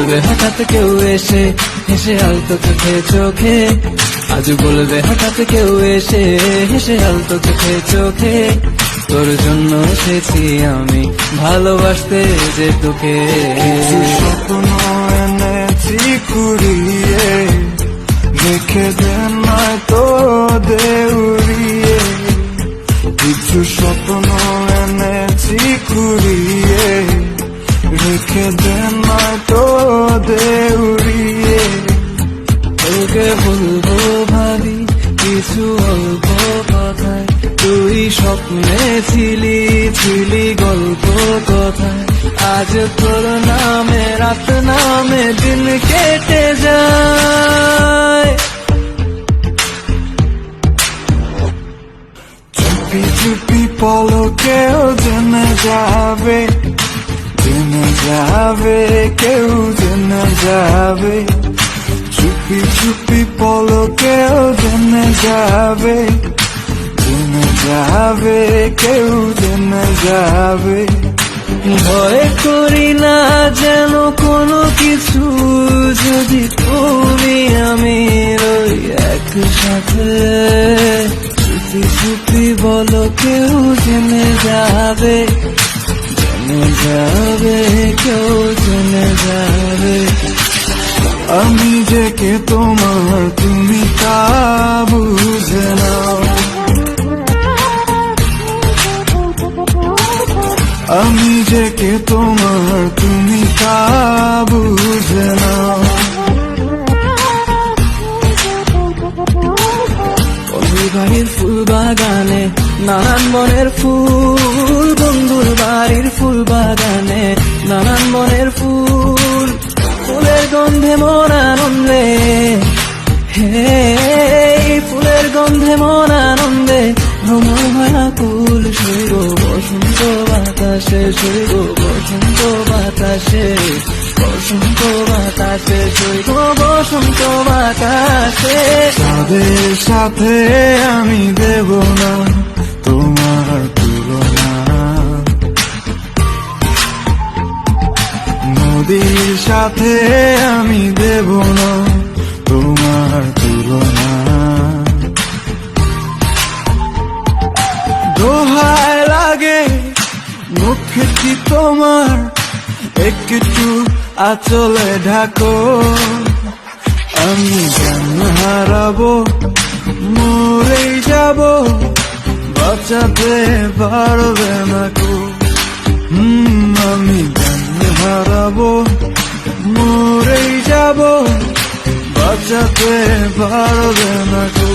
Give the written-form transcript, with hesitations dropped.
বলবে হঠাৎ কেউ এসে হেসে আলতো চোখে চোখে, আজ বলবে হঠাৎ কেউ এসে হেসে আলতো চোখে চোখে, তোর জন্য এসেছি আমি ভালোবাসতে যে তোকে। স্বপ্ন এনেছি কুড়িয়ে, রেখে দে নয়তো দে উড়িয়ে। কিছু স্বপ্ন এনেছি কুড়িয়ে, রেখে দে নয়তো দে উড়িয়ে। তোকে বলবো ভাবি কিছু অল্প কথায়, তুই স্বপ্নে ছিলি গল্প কথায়, আজ তোর নামে রাত নামে দিন কেটে যায়। চুপি চুপি পলকেও জেনে যাবে, জেনে যাবে, কেউ জেনে যাবে। চুপি চুপি পলকেও জেনে যাবে, জেনে যাবে, কেউ জেনে যাবে। ভয় করি না যেন কোনো কিছু, যদি তুমি আমি রই একসাথে। চুপি চুপি বলো কেউ জেনে যাবে, জেনে যাবে, কেউ জেনে যাবে। আমি যে কে তোমার তুমি তা বুঝে নাও, আমি যে কে তোমার তুমি তা বুঝে নাও। বাড়ির ফুল বাগানে নানান বনের ফুল, বন্ধুর বাড়ির ফুল বাগানে নানান বনের ফুল, ফুলের গন্ধে মন আনন্দে, হে ফুলের গন্ধে মন আনন্দে ভ্রমণ হয় আকুল। শৈব বসন্ত বাতাসে, শৈব বসন্ত বাতাসে, বসন্ত বাতাসে, শৈব বসন্ত বাতাসে। তাদের সাথে আমি দেব না তোমার তুলনা, নদীর সাথে আমি দেব না তোমার তুলনা। দোহায় লাগে মুখটি তোমার, একটু আঁচলে ঢাকো। আমি জ্ঞান হারাবো, মরেই যাব, বাঁচাতে পারবে না কো। আমি জ্ঞান হারাবো, মরেই যাব, বাঁচাতে পারবে না কো।